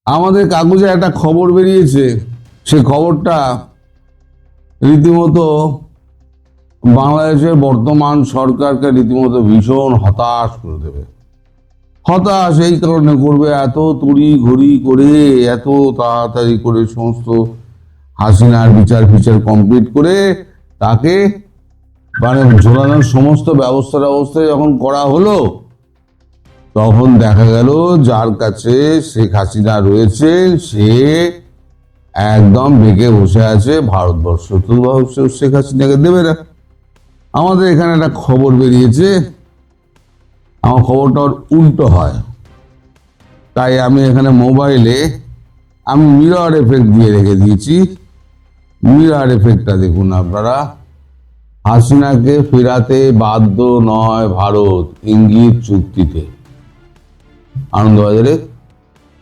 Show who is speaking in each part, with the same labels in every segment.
Speaker 1: আমাদের কাগজে একটা খবর বেরিয়েছে, সে খবরটা রীতিমতো বাংলাদেশের বর্তমান সরকারকে রীতিমতো ভীষণ হতাশ করে দেবে। হতাশ এই কারণে করবে, এত তড়ি ঘড়ি করে এত তাড়াতাড়ি করে সমস্ত হাসিনার বিচার ফিচার কমপ্লিট করে তাকে মানে ঝোলানোর সমস্ত ব্যবস্থা যখন করা হলো, তখন দেখা গেল যার কাছে শেখ হাসিনা রয়েছে সে একদম বেঁকে বসে আছে। ভারতবর্ষ তো শেখ হাসিনাকে দেবে না। আমাদের এখানে একটা খবর বেরিয়েছে, আমার খবরটা উল্টো হয়, তাই আমি এখানে মোবাইলে আমি মিরর এফেক্ট দিয়ে রেখে দিয়েছি। মিরর এফেক্টটা দেখুন আপনারা। হাসিনাকে ফেরাতে বাধ্য নয় ভারত, ইঙ্গিত চুক্তিতে। আনন্দবাজারে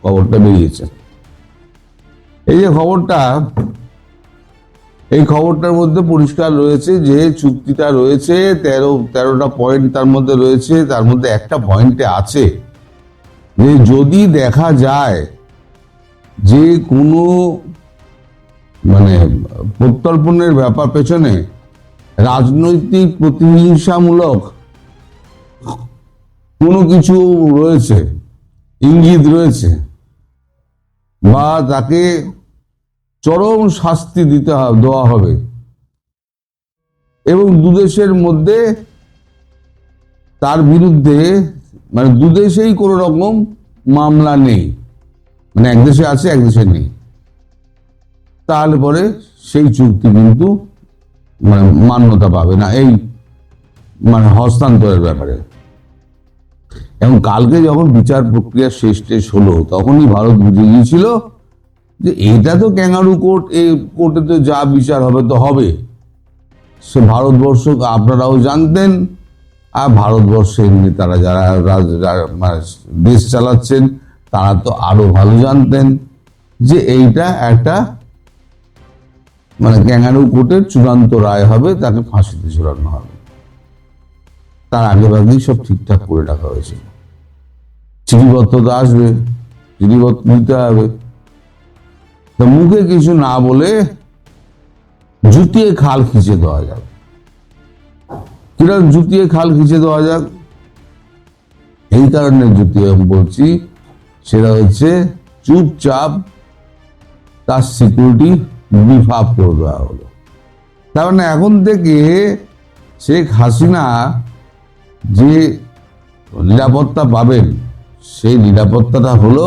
Speaker 1: খবরটা বেরিয়েছে। এই যে খবরটা, এই খবরটার মধ্যে পরিষ্কার রয়েছে যে চুক্তিটা রয়েছে 13টা পয়েন্ট তার মধ্যে রয়েছে। তার মধ্যে একটা পয়েন্টে আছে যে যদি দেখা যায় যে কোনো মানে প্রত্যর্পণের ব্যাপার পেছনে রাজনৈতিক প্রতিহিংসামূলক কোনো কিছু রয়েছে, ইঙ্গিত রয়েছে, বা তাকে চরম শাস্তি দেওয়া হবে, এবং দুদেশের মধ্যে তার বিরুদ্ধে মানে দুদেশেই কোনো রকম মামলা নেই, মানে এক দেশে আছে এক দেশে নেই, তাহলে পরে সেই চুক্তি কিন্তু মানে মান্যতা পাবে না এই মানে হস্তান্তরের ব্যাপারে। এবং কালকে যখন বিচার প্রক্রিয়া শেষ হলো তখনই ভারত বুঝে গিয়েছিল যে এটা তো ক্যাঙ্গারু কোর্ট, এই কোর্টে তো যা বিচার হবে তো হবে। সে ভারতবর্ষ আপনারাও জানতেন, আর ভারতবর্ষে এমনি তারা যারা দেশ চালাচ্ছেন তারা তো আরো ভালো জানতেন যে এইটা একটা মানে ক্যাঙ্গারু কোর্টের চূড়ান্ত রায় হবে, তাকে ফাঁসিতে ঝোলানো হবে। তার আগে ভাগেই সব ঠিকঠাক করে রাখা হয়েছে। চিঠিপত্র আসবে, চিঠিপত্র দিতে হবে, তা মুখে কিছু না বলে জুতিয়ে খাল খিচে দেওয়া যাক। কিরকম জুতিয়ে খাল খিচে দেওয়া যাক? এই কারণে জুতিয়ে বলছি, সেটা হচ্ছে চুপচাপ তার সিকিউরিটি বিফাপ করে দেওয়া হলো। তার মানে এখন থেকে শেখ হাসিনা যে নিরাপত্তা পাবেন সেই নিরাপত্তাটা হলো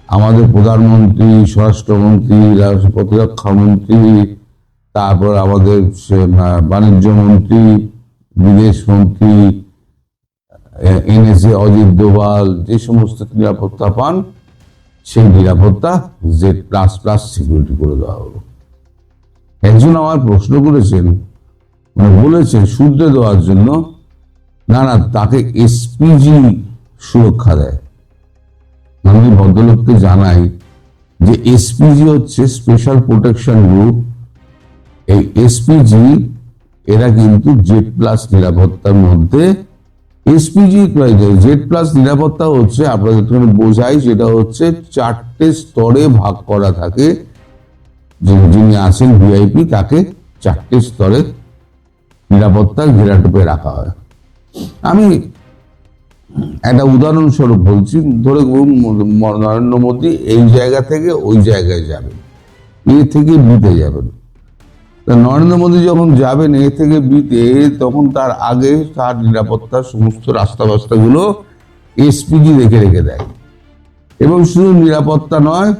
Speaker 1: আমাদের প্রধানমন্ত্রী, স্বরাষ্ট্রমন্ত্রী, প্রতিরক্ষা মন্ত্রী, তারপর আমাদের বাণিজ্য মন্ত্রী, বিদেশ মন্ত্রী, এনএসএ অজিত দোভাল যে সমস্ত নিরাপত্তা পান সেই নিরাপত্তা Z++ সিকিউরিটি করে দেওয়া হলো। একজন আমার প্রশ্ন করেছেন, মানে বলেছেন শুদ্ধে দেওয়ার জন্য, না তাকে এসপিজি সুরক্ষা দেয়। আমি ভদ্রলোককে জানাই যে এসপিজি হচ্ছে স্পেশাল প্রোটেকশন গ্রুপ। এই এসপিজি এরা কিন্তু Z+ নিরাপত্তার মধ্যে এসপিজি Z+ নিরাপত্তা হচ্ছে, আপনাদের বোঝাই, সেটা হচ্ছে 4টে স্তরে ভাগ করা থাকে। যিনি আছেন ভিআইপি তাকে 4টে স্তরে নিরাপত্তার ঘেরাটোপে রাখা হয়। আমি একটা উদাহরণস্বরূপ বলছি, ধরে নরেন্দ্র মোদী এই জায়গা থেকে ওই জায়গায় যাবেন, এ থেকে বিতে যাবেন। নরেন্দ্র মোদী যখন যাবেন এ থেকে বিতে, তখন তার আগে তার নিরাপত্তার সমস্ত রাস্তাগুলো এসপিজি রেখে দেয়। এবং শুধু নিরাপত্তা নয়,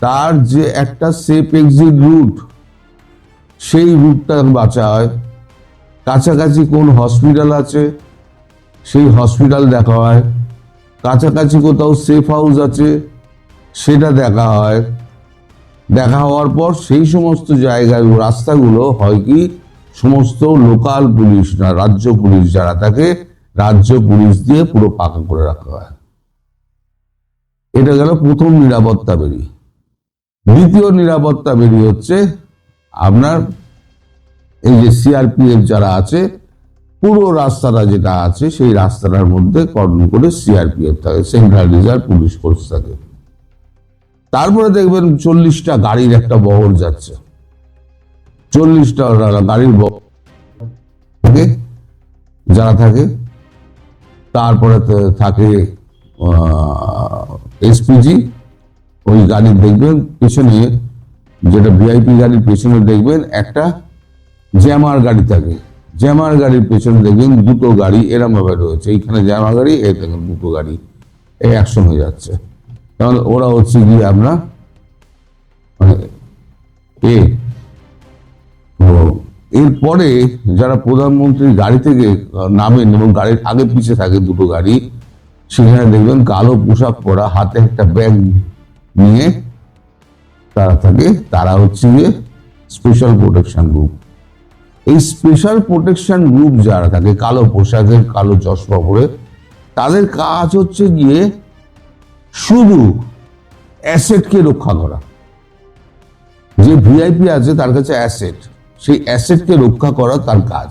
Speaker 1: তার যে একটা সেফ এক্সিট রুট, সেই রুটটা বাঁচা হয়। কাছাকাছি কোন হসপিটাল আছে সেই হসপিটাল দেখা হয়, কাছাকাছি কোথাও সেফ হাউস আছে সেটা দেখা হয়। দেখা হওয়ার পর সেই সমস্ত জায়গায় রাস্তাগুলো হয় কি সমস্ত লোকাল পুলিশ না রাজ্য পুলিশ যারা থাকে, রাজ্য পুলিশ দিয়ে পুরো পাকা করে রাখা হয়। এটা গেল প্রথম নিরাপত্তা বেরি। দ্বিতীয় নিরাপত্তা বেরি হচ্ছে আপনার এই যে সিআরপিএফ যারা আছে, পুরো রাস্তাটা যেটা আছে সেই রাস্তাটার মধ্যে কর্ডন করে সিআরপিএফ থাকে, সেন্ট্রাল রিজার্ভ পুলিশ ফোর্স থাকে। তারপরে দেখবেন 40টা গাড়ির একটা বহর যাচ্ছে, 40টা গাড়ির থাকে যারা থাকে। তারপরে থাকে এসপিজি, ওই গাড়ির দেখবেন পেছনে, যেটা ভিআইপি গাড়ির পেছনে দেখবেন একটা জ্যামার গাড়ি থাকে, জ্যামার গাড়ির পেছনে দেখবেন দুটো গাড়ি এরম ভাবে রয়েছে, এইখানে জ্যামার গাড়ি, এই দেখেন দুটো গাড়ি এই অ্যাকশন হয়ে যাচ্ছে। তাহলে ওরা হচ্ছে গিয়ে আমরা মানে এরপরে যারা প্রধানমন্ত্রীর গাড়ি থেকে নামেন এবং গাড়ির আগে পিছিয়ে থাকে দুটো গাড়ি, সেখানে দেখবেন কালো পোশাক পরা, হাতে একটা ব্যাগ নিয়ে তারা থাকে, তারা হচ্ছে গিয়ে স্পেশাল প্রোটেকশন গ্রুপ। এই স্পেশাল প্রোটেকশন গ্রুপ যারা থাকে কালো পোশাকের, কালো চশমা পরে, তাদের কাজ হচ্ছে গিয়ে শুধু অ্যাসেটকে রক্ষা করা। যে ভিআইপি আছে তার কাছে অ্যাসেট, সেই অ্যাসেটকে রক্ষা করা তার কাজ।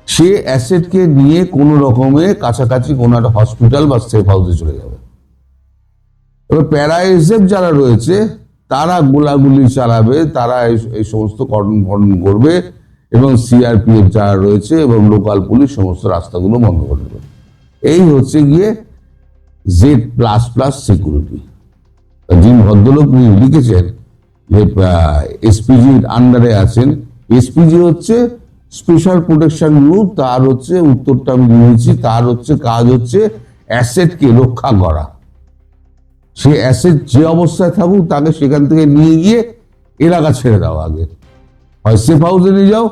Speaker 1: সে অ্যাসেটকে নিয়ে কোনো রকমে কাছাকাছি কোনো একটা হসপিটাল বা সেফ হাউসে চলে যাবে। এবার প্যারাএসএফ যারা রয়েছে তারা গোলাগুলি চালাবে, তারা এই সমস্ত কর্ম করবে, এবং সিআরপিএফ যারা রয়েছে এবং লোকাল পুলিশ সমস্ত রাস্তাগুলো বন্ধ করে দেবে। এই হচ্ছে গিয়ে Z++ সিকিউরিটি। যিনি ভদ্রলোক লিখেছেন যে এসপিজির আন্ডারে আছেন, এসপিজি হচ্ছে স্পেশাল প্রোটেকশন গ্রুপ, তার হচ্ছে উত্তরটা আমি দিয়েছি, তার হচ্ছে কাজ হচ্ছে অ্যাসেটকে রক্ষা করা। সে অ্যাসেট যে অবস্থায় থাকুক তাকে সেখান থেকে নিয়ে গিয়ে এলাকা ছেড়ে দাও, আগে হয় সেফ হাউসে নিয়ে যাও,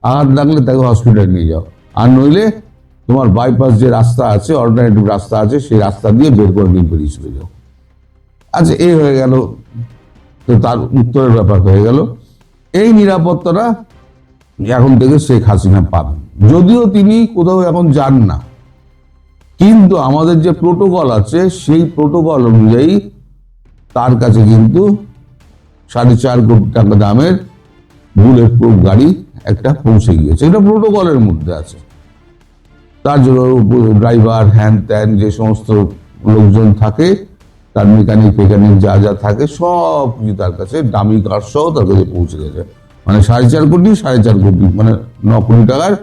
Speaker 1: আঘাত লাগলে তাকে হসপিটালে নিয়ে যাও, আর নইলে তোমার বাইপাস যে রাস্তা আছে, অল্টারনেটিভ রাস্তা আছে, সেই রাস্তা দিয়ে বের করে নিয়ে বেরিয়ে চলে যাও। আচ্ছা, এই হয়ে গেল, তো তার উত্তরের ব্যাপার হয়ে গেল। এই নিরাপত্তাটা এখন থেকে শেখ হাসিনা পাবেন, যদিও তিনি কোথাও এখন যান না, কিন্তু আমাদের যে প্রোটোকল আছে সেই প্রোটোকল অনুযায়ী তার কাছে কিন্তু 4.5 কোটি টাকা দামের বুলেট প্রুফ গাড়ি একটা পৌঁছে গিয়েছে, এটা প্রোটোকলের মধ্যে আছে। তার জন্য ড্রাইভার, হ্যান ত্যান যে সমস্ত লোকজন থাকে, তার মেকানিক যা যা থাকে সব কিছু তার কাছে, দামি কার সহ তার কাছে পৌঁছে গেছে। মানে 4.5 কোটি মানে 9 কোটি টাকার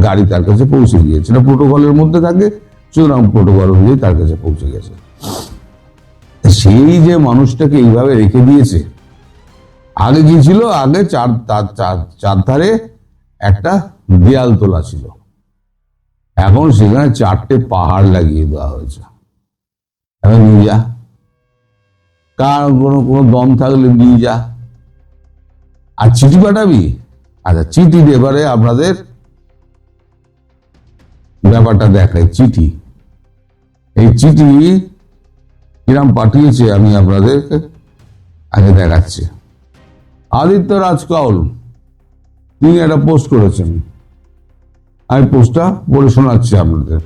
Speaker 1: গাড়ি তার কাছে পৌঁছে গিয়েছে, এটা প্রোটোকলের মধ্যে থাকে, সুতরাং প্রোটোকল অনুযায়ী তার কাছে পৌঁছে গেছে। সেই যে মানুষটাকে এইভাবে রেখে দিয়েছে, আগে কি ছিল, আগে চারধারে একটা দেয়াল তোলা ছিল, এখন সেখানে 4টে পাহাড় লাগিয়ে দেওয়া হয়েছে। এখন নিয়ে যা, কার কোনো দম থাকলে নিয়ে যা। আর চিঠি পাঠাবি, আচ্ছা চিঠি, এবারে আপনাদের ব্যাপারটা দেখাই। চিঠি, এই চিঠি কিরাম পাঠিয়েছে আমি আপনাদেরকে আগে দেখাচ্ছি। আদিত্য রাজ কাউল তিনি একটা পোস্ট করেছেন, আমি পোস্টটা পড়ে শোনাচ্ছি আপনাদের।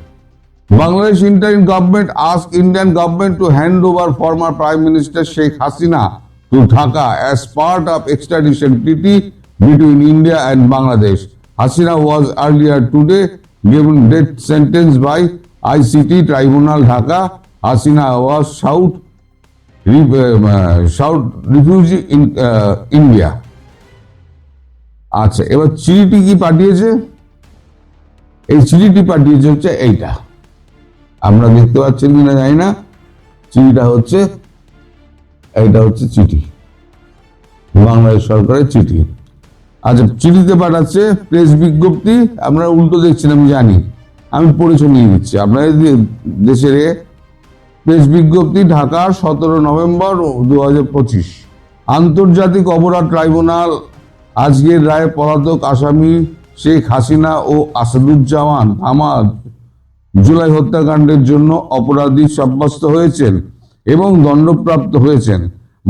Speaker 1: Bangladesh interim government asked Indian government to hand over former Prime Minister Sheikh Hasina to Dhaka as part of extradition treaty between India and Bangladesh. Hasina was earlier today given death sentence by ICT Tribunal Dhaka. Hasina was South refugee in India. আচ্ছা, এবার চিঠিটি কি পাঠিয়েছে? এই চিঠিটি পাঠিয়েছে হচ্ছে এইটা, আমরা দেখতে পাচ্ছেন কিনা জানি না, চিঠিটা হচ্ছে এইটা, হচ্ছে চিঠি, বাংলাদেশ সরকারের চিঠি। আচ্ছা, চিঠিতে পাঠাচ্ছে প্রেস বিজ্ঞপ্তি, আপনারা উল্টো দেখছেন আমি জানি, আমি পড়ে শুনিয়ে দিচ্ছি আপনাদের। দেশের প্রেস বিজ্ঞপ্তি, ঢাকা 17 নভেম্বর 2025। আন্তর্জাতিক অপরাধ ট্রাইব্যুনাল আজকের রায়ে পলাতক আসামি শেখ হাসিনা ও আসাদুজ্জামান হামাদ জুলাই হত্যাকাণ্ডের জন্য অপরাধী সাব্যস্ত হয়েছেন এবং দণ্ডপ্রাপ্ত হয়েছেন।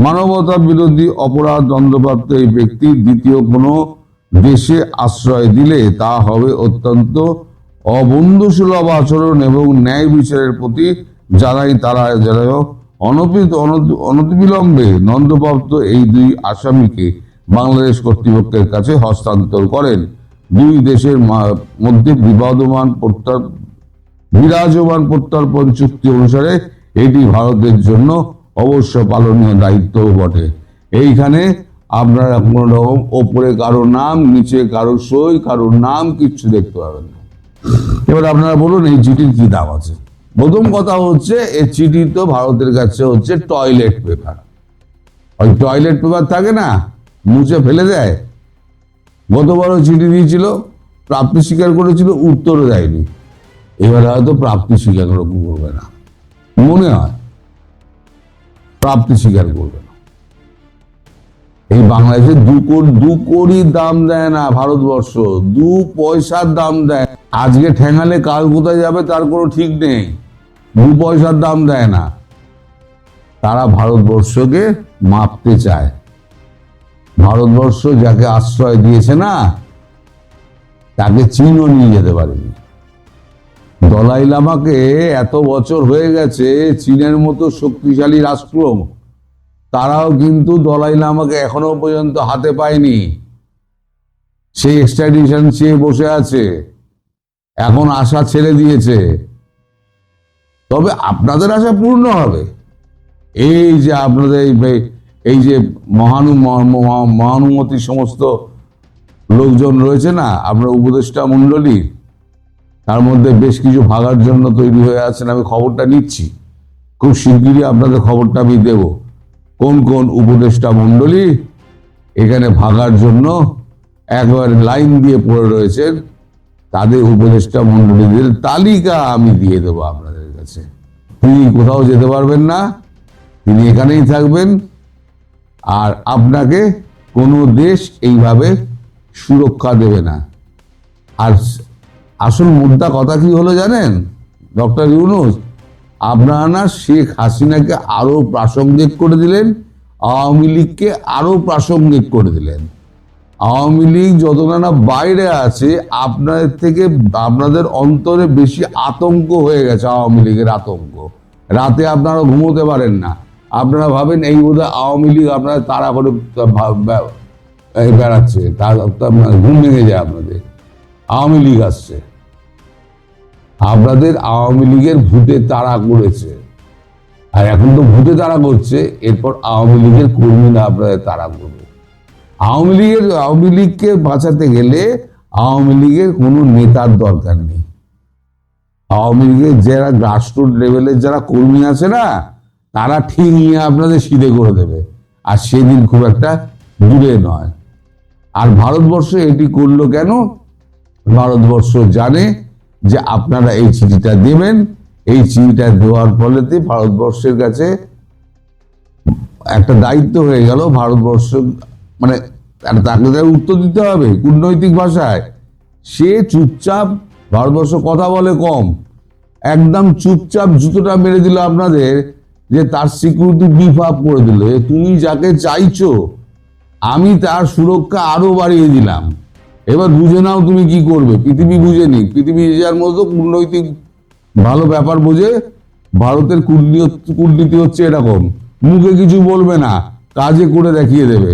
Speaker 1: মানবতা বিরোধী অপরাধ দণ্ডপ্রাপ্ত এই ব্যক্তি দ্বিতীয় কোনো দেশে আশ্রয় দিলে তা হবে অত্যন্ত অবন্ধুসুলভ আচরণ এবং ন্যায় বিচারের প্রতি জানাই তারা যেন অনতিবিলম্বে দণ্ডপ্রাপ্ত এই দুই আসামিকে বাংলাদেশ কর্তৃপক্ষের কাছে হস্তান্তর করেন। দুই দেশের মধ্যে বিরাজমান প্রত্যর্পণ চুক্তি অনুসারে এটি ভারতের জন্য অবশ্য পালনীয় দায়িত্ব বটে। এইখানে আপনারা কোনো রকম ওপরে কারো নাম, নিচে কারো সই, কারোর নাম কিচ্ছু দেখতে পাবেন না। এবার আপনারা বলুন এই চিঠির কি দাম আছে? প্রথম কথা হচ্ছে এই চিঠি তো ভারতের কাছে হচ্ছে টয়লেট পেপার। ওই টয়লেট পেপার থাকে না, মুছে ফেলে দেয়। গতবারও চিঠি দিয়েছিল, প্রাপ্তি স্বীকার করেছিল, উত্তরও দেয়নি। এবার হয়তো প্রাপ্তি স্বীকার করবে না, মনে হয় প্রাপ্তি স্বীকার করবে না। এই বাংলাদেশে 2 কোটি দাম দেয় না ভারতবর্ষ, 2 পয়সার দাম দেয়। আজকে ঠেঙালে কাল কোথায় যাবে তার কোনো ঠিক নেই। 2 পয়সার দাম দেয় না। তারা ভারতবর্ষকে মাপতে চায়। ভারতবর্ষ যাকে আশ্রয় দিয়েছে না, তাকে চীনও নিয়ে যেতে পারেনি। দলাই লামাকে এত বছর হয়ে গেছে, চীনের মতো শক্তিশালী রাষ্ট্র, তারাও কিন্তু দলাই লামাকে এখনো পর্যন্ত হাতে পায়নি। সেই এক্সট্রাডিশন চেয়ে বসে আছে, এখন আশা ছেড়ে দিয়েছে। তবে আপনাদের আশা পূর্ণ হবে। এই যে আপনাদের এই যে মহানুমতি সমস্ত লোকজন রয়েছে না, আপনার উপদেষ্টা মণ্ডলী, তার মধ্যে বেশ কিছু ভাগার জন্য তৈরি হয়ে আছেন। আমি খবরটা নিচ্ছি, খুব শিগগিরই আপনাদের খবরটা আমি দেব। কোন কোন উপদেষ্টা মণ্ডলী এখানে ভাগার জন্য একবারে লাইন দিয়ে পড়ে রয়েছেন, তাদের উপদেষ্টা মণ্ডলীদের তালিকা আমি দিয়ে দেবো আপনাদের কাছে। তিনি কোথাও যেতে পারবেন না, তিনি এখানেই থাকবেন। আর আপনাকে কোনো দেশ এইভাবে সুরক্ষা দেবে না। আর আসল মুদ্রা কথা কি হলো জানেন ডক্টর ইউনূস? আপনারা না শেখ হাসিনাকে আরো প্রাসঙ্গিক করে দিলেন, আওয়ামী লীগকে আরো প্রাসঙ্গিক করে দিলেন। আওয়ামী লীগ যতটা না বাইরে আছে, আপনাদের থেকে আপনাদের অন্তরে বেশি আতঙ্ক হয়ে গেছে। আওয়ামী লীগের আতঙ্ক, রাতে আপনারা ঘুমোতে পারেন না। আপনারা ভাবেন এই বোধহয় আওয়ামী লীগ আপনারা তাড়া করে বেড়াচ্ছে, তার ঘুম ভেঙে যায় আপনাদের। আওয়ামী লীগ আসছে, আপনাদের আওয়ামী লীগের ভূতে তাড়া করেছে। আর এখন তো ভূতে তাড়া করছে, এরপর আওয়ামী লীগের কর্মীরা আপনাদের তাড়া করবে। আওয়ামী লীগকে বাঁচাতে গেলে আওয়ামী লীগের কোনো নেতার দরকার নেই। আওয়ামী লীগের যারা গ্রাসরুট লেভেলের যারা কর্মী আছে না, তারা ঠিক নিয়ে আপনাদের সিধে করে দেবে। আর সেদিন খুব একটা দূরে নয়। আর ভারতবর্ষ এটি করলো কেন? ভারতবর্ষ জানে যে আপনারা এই চিঠিটা দেবেন। এই চিঠিটা দেওয়ার ফলেতে ভারতবর্ষের কাছে একটা দায়িত্ব হয়ে গেল। ভারতবর্ষ মানে তাকে উত্তর দিতে হবে কূটনৈতিক ভাষায়। সে চুপচাপ, ভারতবর্ষ কথা বলে কম, একদম চুপচাপ জুতোটা মেরে দিল আপনাদের, যে তার সিকিউরিটি বিফ আপ করে দিল। তুমি যাকে চাইছো আমি তার সুরক্ষা আরো বাড়িয়ে দিলাম, এবার বুঝে নাও তুমি কি করবে। পৃথিবী বুঝে নি, পৃথিবী যার মতো কূটনৈতিক ভালো ব্যাপার বোঝে। ভারতের কূটনীতি হচ্ছে এরকম, মুখে কিছু বলবে না, কাজে করে দেখিয়ে দেবে।